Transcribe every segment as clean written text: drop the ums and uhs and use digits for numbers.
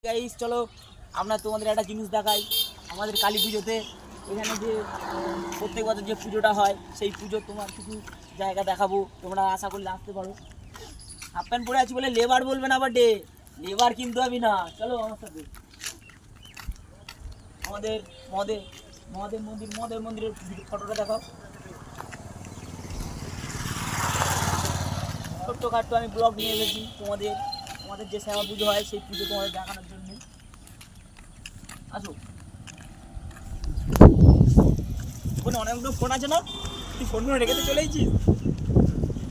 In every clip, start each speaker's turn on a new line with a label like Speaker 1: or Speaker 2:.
Speaker 1: Guys চলো আমরা তোমাদের একটা জিনিস দেখাই। আমাদের কালী পুজোতে এখানে যে প্রত্যেক বছর যে পুজোটা হয় সেই পুজো তোমার কিছু জায়গা দেখাবো, তোমরা আশা করলে আসতে পারো। হাফ প্যান্ট পরে আছি বলে লেবার বলবে না, বাট লেবার কিন্তু আমি না। চলো আমার সাথে আমাদের মহাদেব মহাদেব মন্দিরের ফটোটা দেখাও। ছোট্টখাট্টো আমি ব্লগ নিয়ে এসেছি তোমাদের যে শ্যামা পুজো হয় সেই পুজো তোমাদের দেখানোর জন্য। আসো, ওখানে অনেকগুলো ফোন আছে না, তুই ফোনগুলো রেখে তো চলে এসেছিস।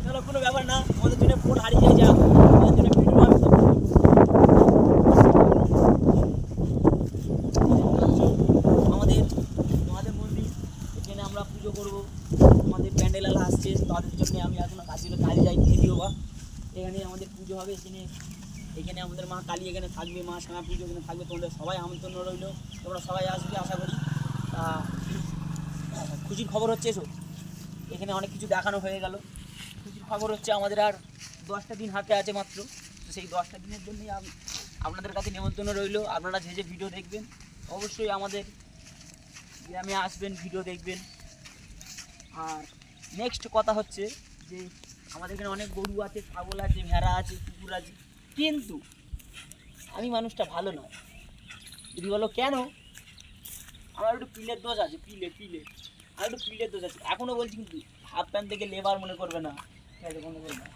Speaker 1: চলো কোনো ব্যাপার না, আমাদের জন্য ফোন হারিয়ে যায় যাক, আমাদের জন্য ভিডিও আমি আমাদের মন্দির এখানে আমরা পুজো করবো। আমাদের প্যান্ডেলাল আসছে, তাদের জন্য আমি এখনো কালী যাইনি যদিও বা। এখানে আমাদের পুজো হবে, এখানে আমাদের মা কালী এখানে থাকবে, মা শ্যামা পুজো এখানে থাকবে। তোমাদের সবাই আমন্ত্রণ রইল, তোমরা সবাই আসবে আশা করি। খুশির খবর হচ্ছে এসো, এখানে অনেক কিছু দেখানো হয়ে গেল। খুশির খবর হচ্ছে আমাদের আর 10টা দিন হাতে আছে মাত্র। তো সেই 10টা দিনের জন্যই আপনাদের কাছে নিমন্ত্রণ রইল। আপনারা যে ভিডিও দেখবেন অবশ্যই আমাদের গ্রামে আসবেন, ভিডিও দেখবেন। আর নেক্সট কথা হচ্ছে যে আমাদের এখানে অনেক গরু আছে, ছাগল আছে, ভেড়া আছে, কুকুর আছে, কিন্তু আমি মানুষটা ভালো নয়। যদি বলো কেন, আমার একটু পিলের দোষ আছে, আমার একটু পিলের দোষ আছে। এখনও বলছি কিন্তু হাফ প্যান্ট থেকে লেবার মনে করবে না, ঠিক আছে? মনে করবে না।